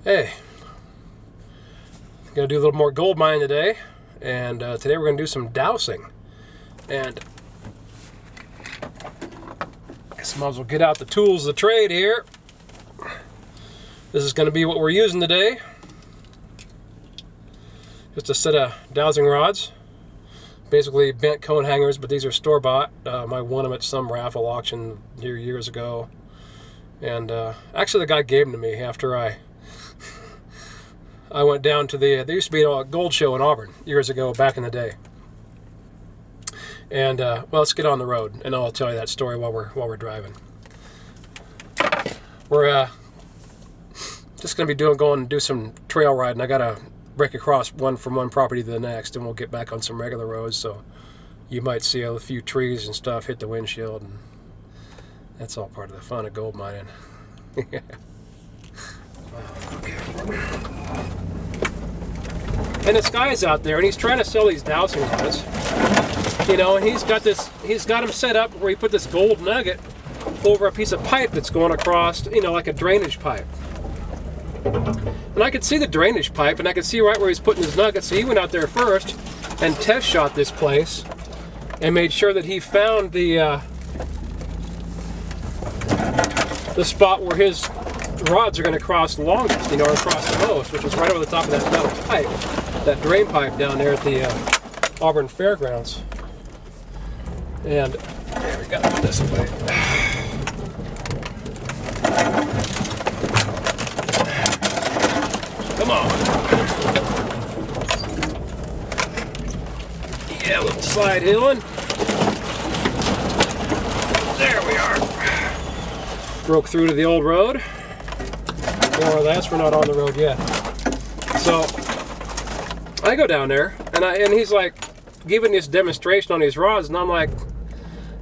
Hey, gonna do a little more gold mining today, and today we're gonna do some dowsing. And I guess I might as well get out the tools of the trade here. This is gonna be what we're using today. Just a set of dowsing rods, basically bent cone hangers, but these are store-bought. I won them at some raffle auction years ago, and actually the guy gave them to me after I went down to there used to be a gold show in Auburn years ago, back in the day. And well, let's get on the road, and I'll tell you that story while we're driving. We're just gonna be going and do some trail riding. I gotta break across from one property to the next, and we'll get back on some regular roads. So you might see a few trees and stuff hit the windshield, and that's all part of the fun of gold mining. And this guy's out there, and he's trying to sell these dowsing rods. You know, and he's got them set up where he put this gold nugget over a piece of pipe that's going across, you know, like a drainage pipe. And I could see the drainage pipe, and I could see right where he's putting his nuggets. So he went out there first and test shot this place and made sure that he found the spot where his rods are going to cross longest, you know, or cross the most, which is right over the top of that metal pipe, that drain pipe down there at the Auburn Fairgrounds. And there, we got it this way. Come on. Yeah, a little slide hilling. There we are. Broke through to the old road. More or less, we're not on the road yet. So I go down there, and he's like giving this demonstration on these rods, and I'm like,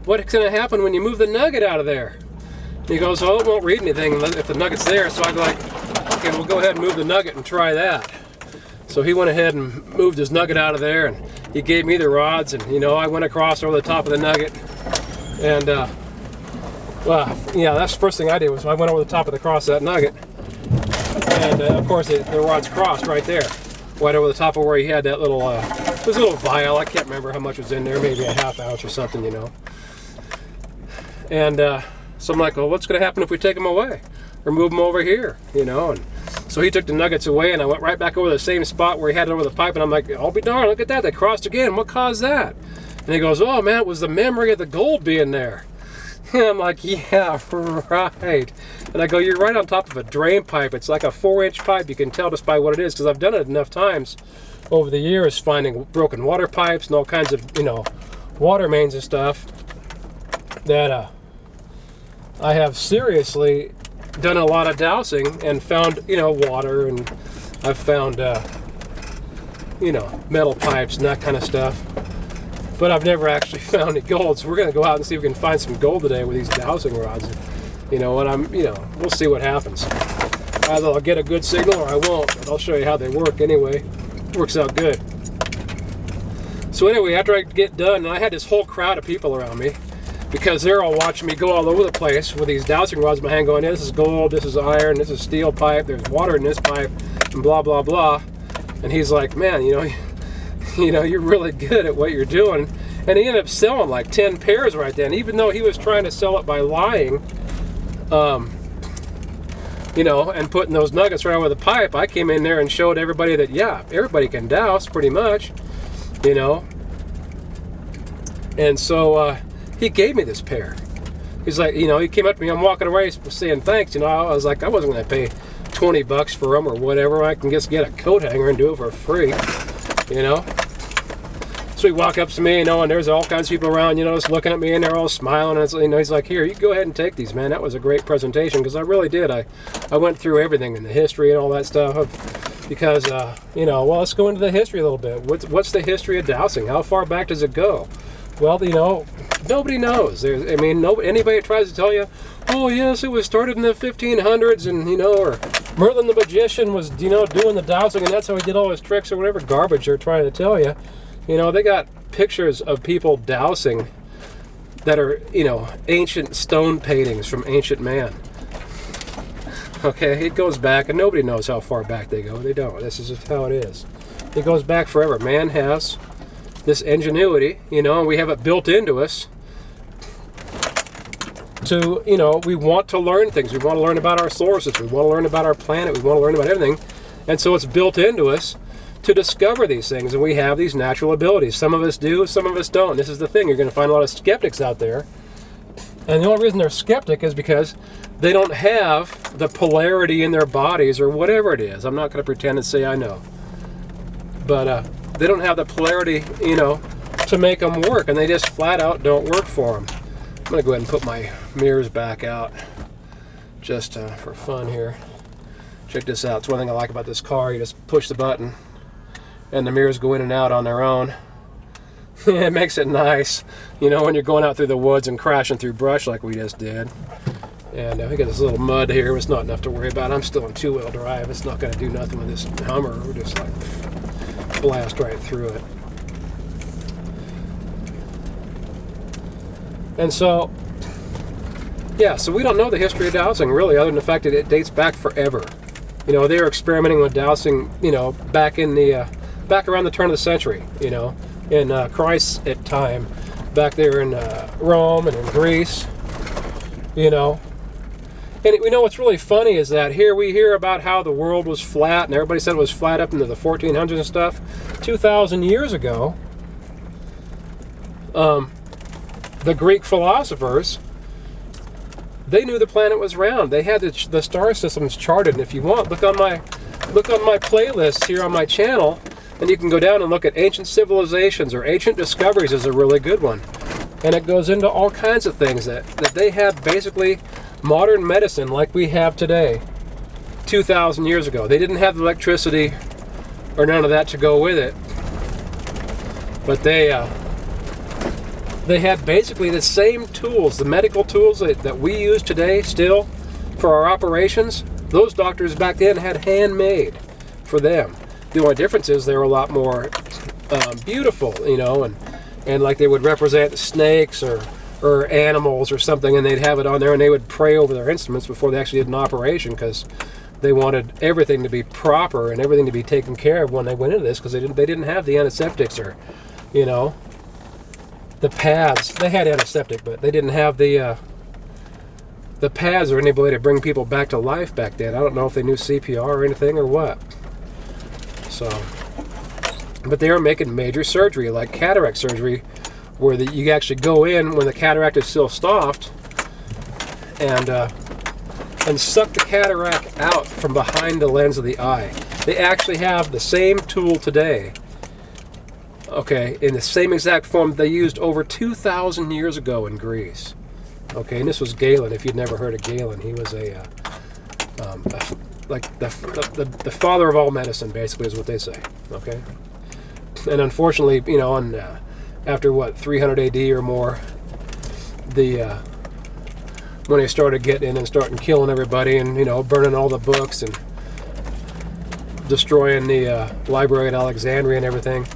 what's going to happen when you move the nugget out of there? And he goes, oh, it won't read anything if the nugget's there. So I'm like, okay, we'll go ahead and move the nugget and try that. So he went ahead and moved his nugget out of there, and he gave me the rods, and you know, I went across over the top of the nugget, and well, yeah, that's the first thing I did was I went over the top of that nugget, and of course the rods crossed right there, right over the top of where he had that little it was a little vial. I can't remember how much was in there, maybe a ½ ounce or something, you know. And so I'm like, well, what's going to happen if we take them away or move them over here, you know? And so he took the nuggets away, and I went right back over the same spot where he had it over the pipe, and I'm like, I'll be darned, look at that, they crossed again. What caused that? And he goes, oh man, it was the memory of the gold being there. And I'm like, yeah, right. And I go, you're right on top of a drain pipe. It's like a 4-inch pipe. You can tell just by what it is, because I've done it enough times over the years, finding broken water pipes and all kinds of, you know, water mains and stuff, that I have seriously done a lot of dowsing and found, you know, water, and I've found, you know, metal pipes and that kind of stuff. But I've never actually found any gold, so we're going to go out and see if we can find some gold today with these dowsing rods. You know, and we'll see what happens. Either I'll get a good signal or I won't, but I'll show you how they work anyway. It works out good. So anyway, after I get done, and I had this whole crowd of people around me, because they're all watching me go all over the place with these dowsing rods in my hand going, this is gold, this is iron, this is steel pipe, there's water in this pipe, and blah, blah, blah. And he's like, man, you know, you're really good at what you're doing. And he ended up selling like 10 pairs right then, even though he was trying to sell it by lying, you know, and putting those nuggets right over the pipe. I came in there and showed everybody that, yeah, everybody can douse pretty much, you know. And so he gave me this pair. He's like, you know, he came up to me, I'm walking away saying thanks, you know. I was like, I wasn't going to pay $20 for them or whatever. I can just get a coat hanger and do it for free, you know. So he walked up to me, you know, and there's all kinds of people around, you know, just looking at me, and they're all smiling. And you know, he's like, here, you go ahead and take these, man. That was a great presentation, because I really did. I went through everything in the history and all that stuff, because, you know, well, let's go into the history a little bit. What's the history of dowsing? How far back does it go? Well, you know, nobody knows. Anybody tries to tell you, oh, yes, it was started in the 1500s, and, you know, or Merlin the Magician was, you know, doing the dowsing, and that's how he did all his tricks, or whatever garbage they're trying to tell you. You know, they got pictures of people dowsing that are, you know, ancient stone paintings from ancient man. Okay, it goes back, and nobody knows how far back they go. They don't. This is just how it is. It goes back forever. Man has this ingenuity, you know, and we have it built into us to, you know, we want to learn things. We want to learn about our solar system. We want to learn about our planet. We want to learn about everything. And so it's built into us to discover these things, and we have these natural abilities. Some of us do, some of us don't. This is the thing. You're going to find a lot of skeptics out there. And the only reason they're skeptic is because they don't have the polarity in their bodies or whatever it is. I'm not going to pretend and say I know. But they don't have the polarity, you know, to make them work. And they just flat out don't work for them. I'm going to go ahead and put my mirrors back out just for fun here. Check this out. It's one thing I like about this car. You just push the button and the mirrors go in and out on their own. It makes it nice, you know, when you're going out through the woods and crashing through brush like we just did. And we got this little mud here. It's not enough to worry about. I'm still in two-wheel drive. It's not going to do nothing with this Hummer. We're just like blast right through it. And so, yeah, so we don't know the history of dowsing really, other than the fact that it dates back forever. You know, they were experimenting with dowsing, you know, back in the back around the turn of the century, you know, in Christ's time, back there in Rome and in Greece, you know. And we know what's really funny is that here we hear about how the world was flat, and everybody said it was flat up into the 1400s and stuff. 2,000 years ago, the Greek philosophers, they knew the planet was round. They had the star systems charted. And if you want, look on my playlist here on my channel, and you can go down and look at ancient civilizations, or ancient discoveries is a really good one. And it goes into all kinds of things that they had basically modern medicine like we have today 2,000 years ago. They didn't have electricity or none of that to go with it, but they had basically the same tools, the medical tools that we use today still for our operations. Those doctors back then had handmade for them. The only difference is they were a lot more beautiful, you know, and like they would represent snakes or animals or something, and they'd have it on there, and they would pray over their instruments before they actually did an operation, because they wanted everything to be proper and everything to be taken care of when they went into this, because they didn't have the antiseptics or, you know, the pads. They had antiseptic, but they didn't have the pads or any way to bring people back to life back then. I don't know if they knew CPR or anything or what. So, but they were making major surgery, like cataract surgery, where you actually go in when the cataract is still soft and suck the cataract out from behind the lens of the eye. They actually have the same tool today, okay, in the same exact form they used over 2,000 years ago in Greece. Okay, and this was Galen. If you'd never heard of Galen, he was like the father of all medicine, basically, is what they say. Okay, and unfortunately, you know, after what, 300 AD or more, when they started getting in and starting killing everybody, and, you know, burning all the books and destroying the library at Alexandria and everything,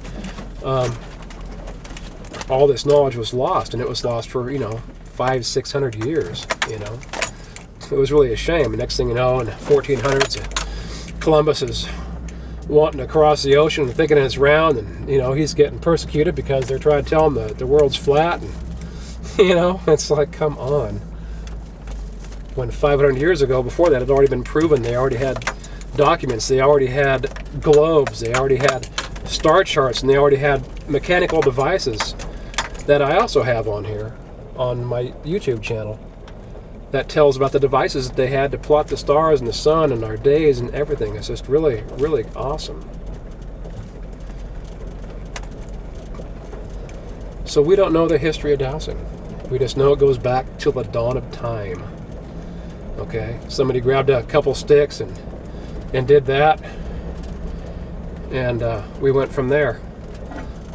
all this knowledge was lost, and it was lost for, you know, 500-600 years. You know, it was really a shame. The next thing you know, in the 1400s, Columbus is wanting to cross the ocean and thinking it's round, and, you know, he's getting persecuted because they're trying to tell him that the world's flat, and, you know, it's like, come on. When 500 years ago, before that, it had already been proven. They already had documents, they already had globes, they already had star charts, and they already had mechanical devices that I also have on here on my YouTube channel that tells about the devices that they had to plot the stars and the sun and our days and everything. It's just really, really awesome. So we don't know the history of dowsing. We just know it goes back till the dawn of time. Okay, somebody grabbed a couple sticks and did that, and we went from there.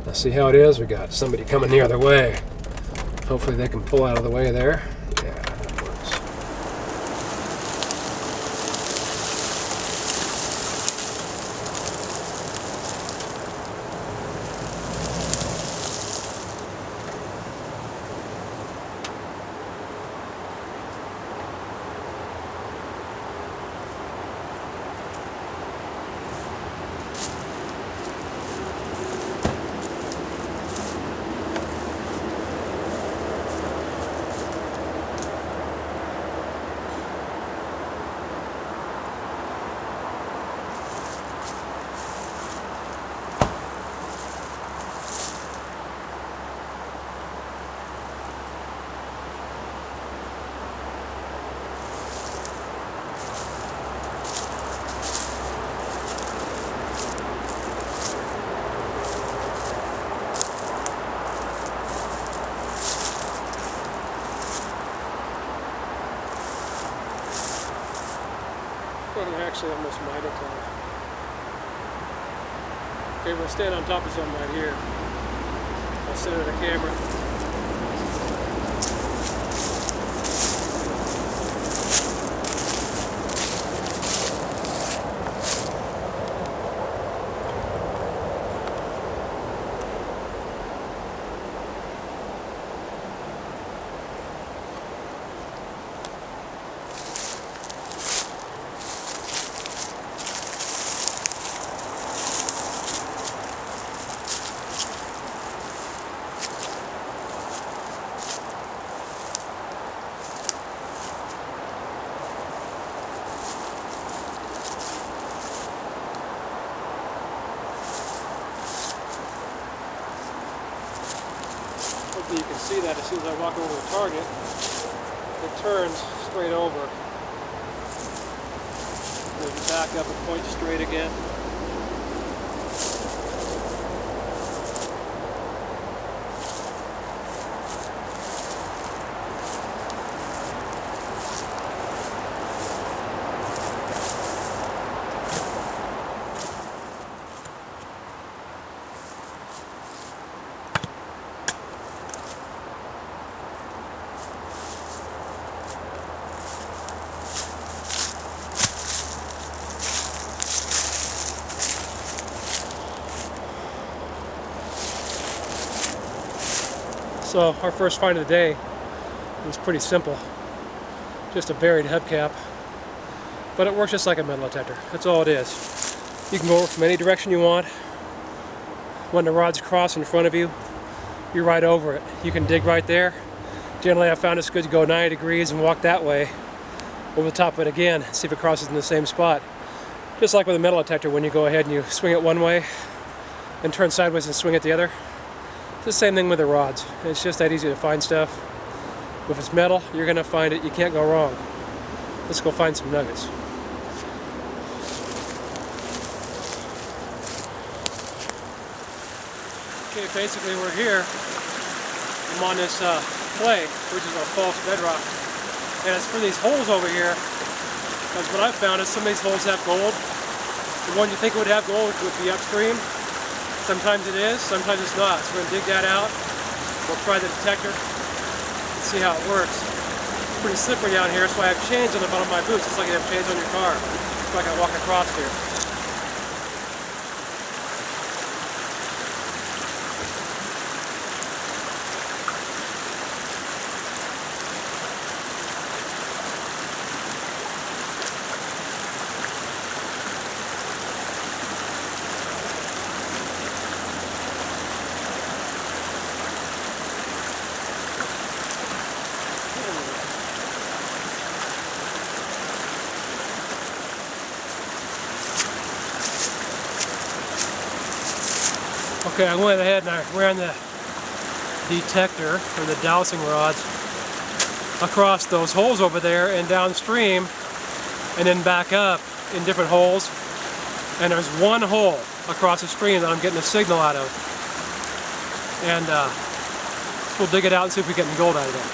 Let's see how it is. We got somebody coming the other way. Hopefully they can pull out of the way there. Yeah, that works. Well, they're actually almost miter close. Okay, we'll stand on top of something right here. I'll center the camera. Hopefully you can see that as soon as I walk over the target, it turns straight over. Maybe back up and point straight again. So our first find of the day was pretty simple. Just a buried hubcap. But it works just like a metal detector. That's all it is. You can go over from any direction you want. When the rod's cross in front of you, you're right over it. You can dig right there. Generally I found it's good to go 90 degrees and walk that way over the top of it again, see if it crosses in the same spot. Just like with a metal detector, when you go ahead and you swing it one way and turn sideways and swing it the other. It's the same thing with the rods. It's just that easy to find stuff. If it's metal, you're going to find it. You can't go wrong. Let's go find some nuggets. Okay, basically we're here. I'm on this clay, which is a false bedrock. And it's for these holes over here. Because what I've found is some of these holes have gold. The one you think would have gold would be upstream. Sometimes it is, sometimes it's not. So we're going to dig that out. We'll try the detector and see how it works. It's pretty slippery down here, so I have chains on the bottom of my boots. It's like you have chains on your car. So I can walk across here. Okay, I went ahead and I ran the detector, or the dowsing rods, across those holes over there and downstream, and then back up in different holes. And there's one hole across the stream that I'm getting a signal out of. And we'll dig it out and see if we get any gold out of it.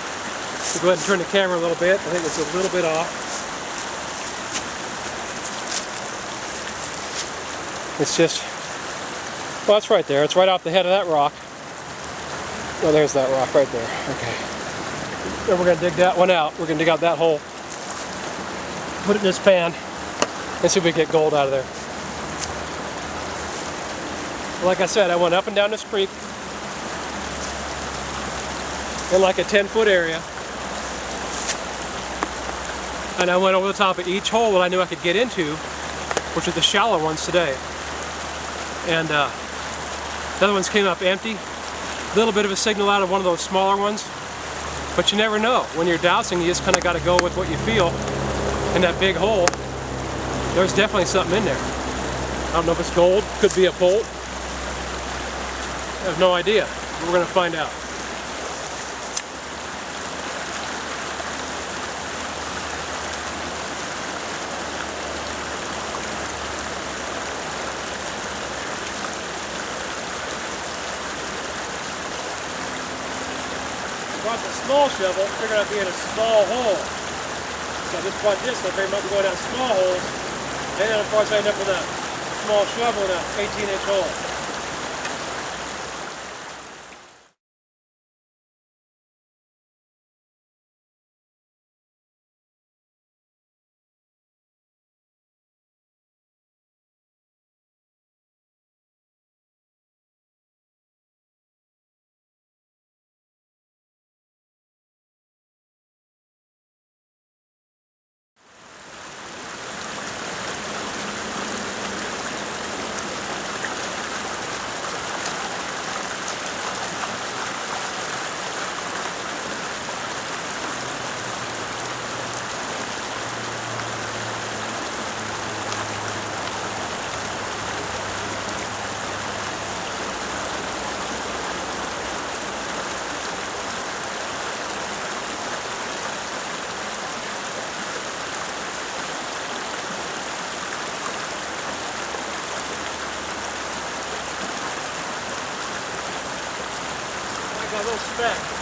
So go ahead and turn the camera a little bit. I think it's a little bit off. It's just, well, it's right there. It's right off the head of that rock. Oh, there's that rock right there. Okay. Then we're going to dig that one out. We're going to dig out that hole, put it in this pan, and see if we can get gold out of there. Like I said, I went up and down this creek in like a 10-foot area. And I went over the top of each hole that I knew I could get into, which are the shallow ones today. And the other ones came up empty. A little bit of a signal out of one of those smaller ones. But you never know. When you're dowsing, you just kind of got to go with what you feel. In that big hole, there's definitely something in there. I don't know if it's gold, could be a bolt. I have no idea. We're going to find out. Brought the small shovel, figured I'd be in a small hole. So I just brought this, so if I'm going down small holes, And then of course I end up with a small shovel and an 18-inch hole. Got a little speck.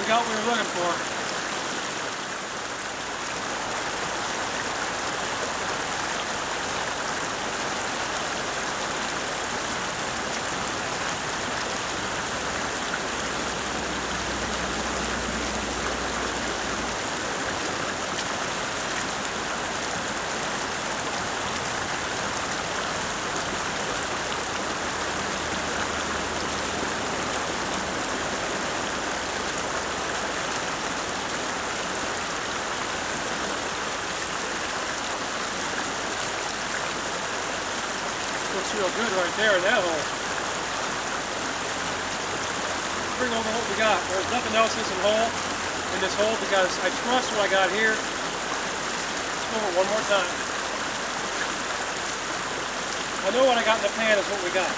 We got what we were looking for. Looks real good right there in that hole. Bring all the holes we got. There's nothing else in this hole because I trust what I got here. Let's go over it one more time. I know what I got in the pan is what we got.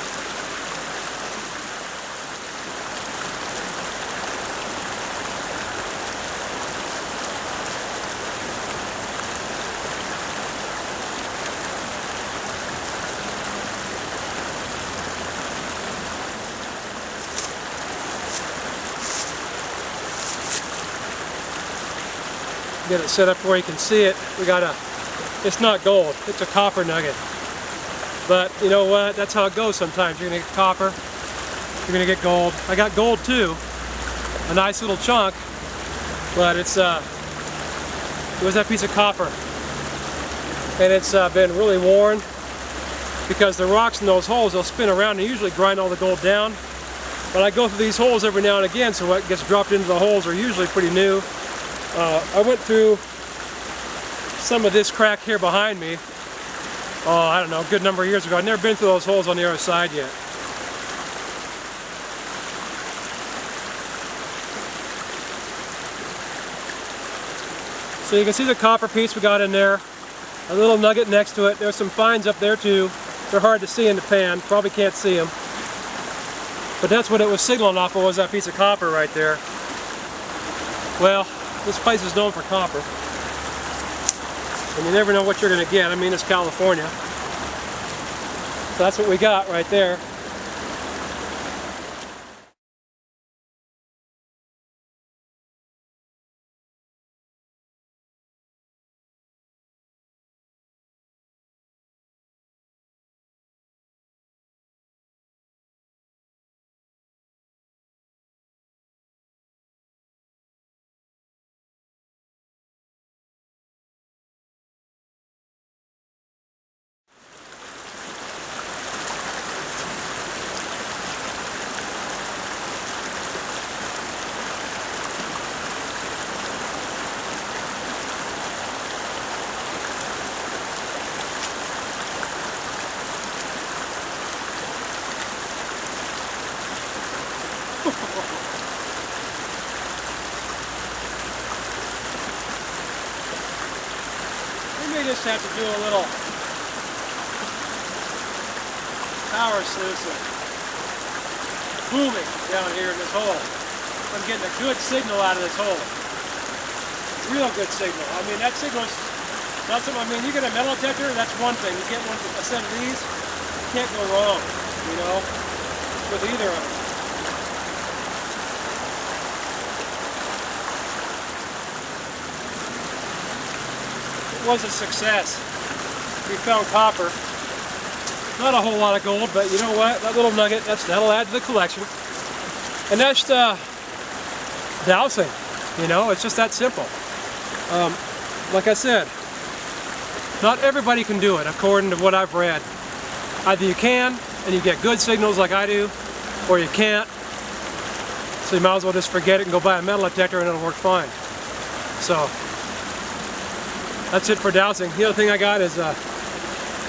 Get it set up where you can see it. We got it's not gold, it's a copper nugget. But you know what, that's how it goes sometimes. You're gonna get copper, you're gonna get gold. I got gold too, a nice little chunk, but it was that piece of copper. And it's been really worn because the rocks in those holes, they'll spin around and usually grind all the gold down. But I go through these holes every now and again, so what gets dropped into the holes are usually pretty new. I went through some of this crack here behind me, I don't know, a good number of years ago. I've never been through those holes on the other side yet. So you can see the copper piece we got in there, a little nugget next to it. There's some fines up there too. They're hard to see in the pan, probably can't see them. But that's what it was signaling off of, was that piece of copper right there. Well, this place is known for copper. And you never know what you're going to get. I mean, it's California. So that's what we got right there. We may just have to do a little power sluicing, booming down here in this hole. I'm getting a good signal out of this hole. Real good signal. I mean, that signal's not something, I mean, you get a metal detector, that's one thing. You get one, a set of these, you can't go wrong, you know, with either of them. Was a success. We found copper. Not a whole lot of gold, but you know what? That little nugget, that'll add to the collection. And that's dowsing. You know, it's just that simple. Like I said, not everybody can do it according to what I've read. Either you can and you get good signals like I do, or you can't. So you might as well just forget it and go buy a metal detector and it'll work fine. So that's it for dowsing. The other thing I got is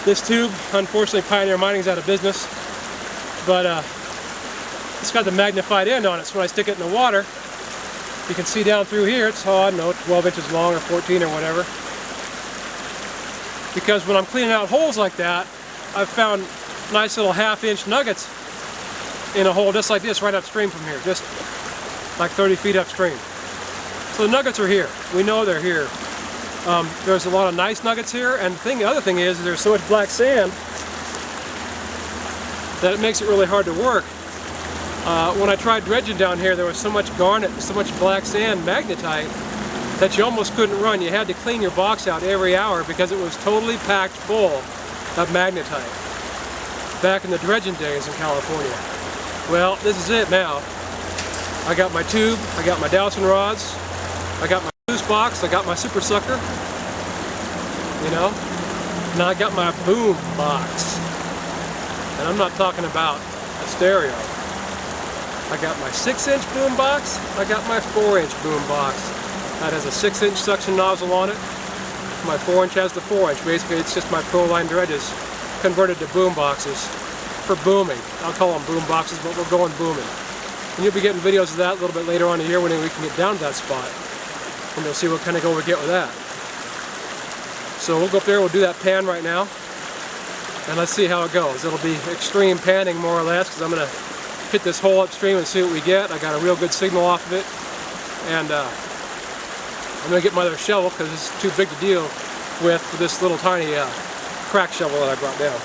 this tube. Unfortunately, Pioneer Mining's out of business, but it's got the magnified end on it, so when I stick it in the water, you can see down through here. It's, I don't know, 12 inches long or 14 or whatever. Because when I'm cleaning out holes like that, I've found nice little half-inch nuggets in a hole just like this, right upstream from here, just like 30 feet upstream. So the nuggets are here. We know they're here. There's a lot of nice nuggets here, and the other thing is there's so much black sand that it makes it really hard to work. When I tried dredging down here, there was so much garnet, so much black sand, magnetite, that you almost couldn't run. You had to clean your box out every hour because it was totally packed full of magnetite back in the dredging days in California. Well, this is it now. I got my tube, I got my dowsing rods, I got my sluice box, I got my super sucker, you know. Now I got my boom box. And I'm not talking about a stereo. I got my 6-inch boom box, I got my 4-inch boom box. That has a 6-inch suction nozzle on it. My 4-inch has the 4-inch. Basically, it's just my Pro-Line dredges converted to boom boxes for booming. I'll call them boom boxes, but we're going booming. And you'll be getting videos of that a little bit later on in the year when we can get down to that spot. And you'll see what kind of gold we get with that. So we'll go up there, we'll do that pan right now. And let's see how it goes. It'll be extreme panning more or less, because I'm going to hit this hole upstream and see what we get. I got a real good signal off of it. And I'm going to get my other shovel because it's too big to deal with this little tiny crack shovel that I brought down.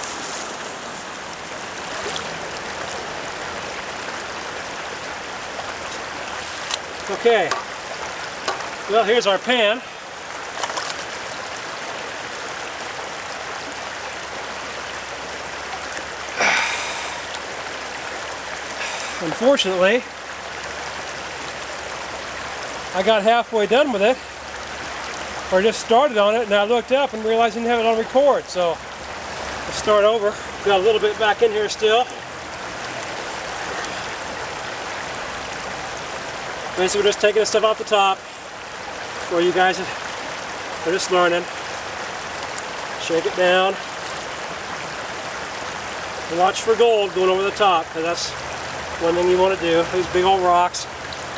Okay, well, here's our pan. Unfortunately, I got halfway done with it, or just started on it, and I looked up and realized I didn't have it on record, so I'll start over. Got a little bit back in here still. Basically, we're just taking the stuff off the top for you guys are just learning. Shake it down. And watch for gold going over the top, because that's one thing you want to do. These big old rocks,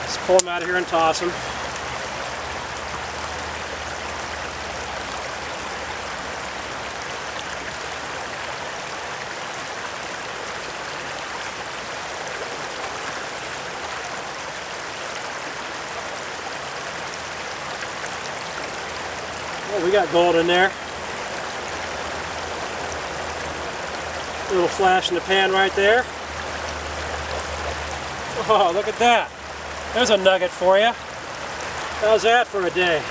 just pull them out of here and toss them. Oh, we got gold in there. A little flash in the pan right there. Oh, look at that. There's a nugget for you. How's that for a day?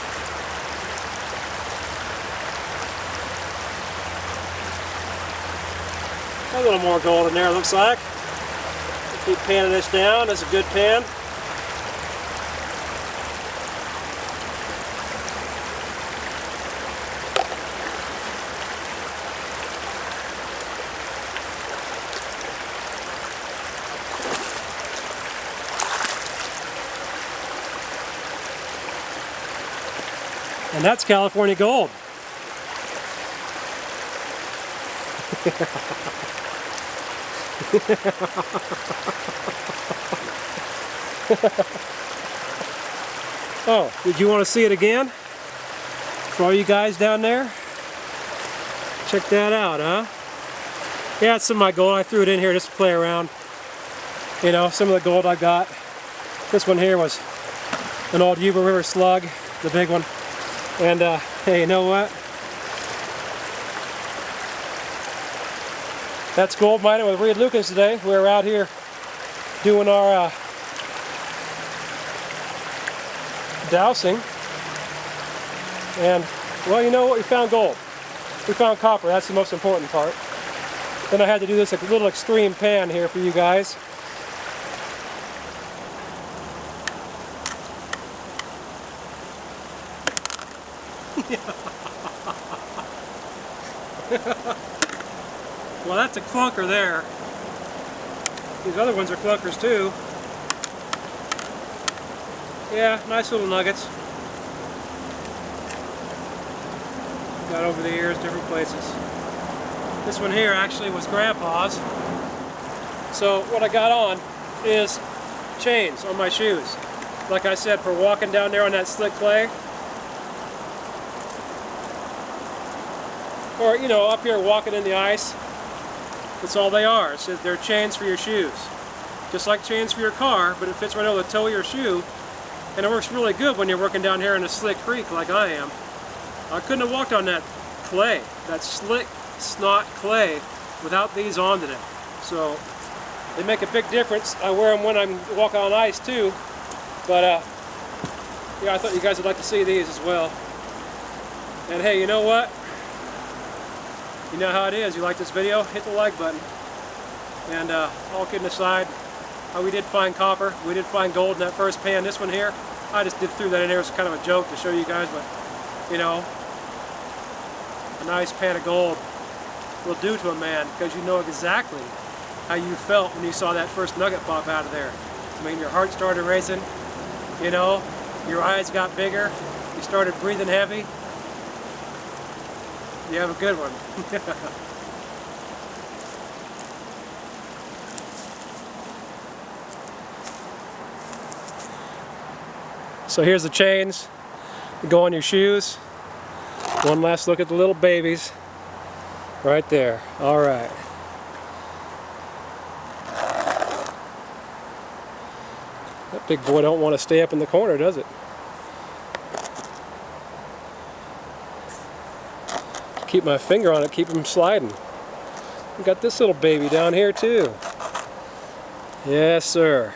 A little more gold in there, looks like. Keep panning this down. That's a good pan. And that's California gold. Oh, did you want to see it again? For all you guys down there? Check that out, huh? Yeah, it's some of my gold. I threw it in here just to play around. You know, some of the gold I got. This one here was an old Yuba River slug, the big one. And hey, you know what? That's gold mining with Reed Lucas today. We were out here doing our dowsing. And, well, you know what? We found gold. We found copper. That's the most important part. Then I had to do this little extreme pan here for you guys. Well, that's a clunker there. These other ones are clunkers too. Yeah, nice little nuggets. Got over the years, different places. This one here actually was Grandpa's. So what I got on is chains on my shoes. Like I said, for walking down there on that slick clay. Or, you know, up here walking in the ice. That's all they are. So they're chains for your shoes. Just like chains for your car, but it fits right over the toe of your shoe. And it works really good when you're working down here in a slick creek like I am. I couldn't have walked on that clay, that slick snot clay, without these on today. So they make a big difference. I wear them when I'm walking on ice too. But yeah, I thought you guys would like to see these as well. And hey, you know what? You know how it is. You like this video? Hit the like button. And all kidding aside, we did find copper. We did find gold in that first pan. This one here, I just threw that in there as kind of a joke to show you guys what, you know, a nice pan of gold will do to a man, because you know exactly how you felt when you saw that first nugget pop out of there. I mean, your heart started racing, you know, your eyes got bigger, you started breathing heavy. You have a good one. So here's the chains that go on your shoes. One last look at the little babies. Right there. All right. That big boy don't want to stay up in the corner, does it? Keep my finger on it, keep him sliding. We got this little baby down here too. Yes, sir.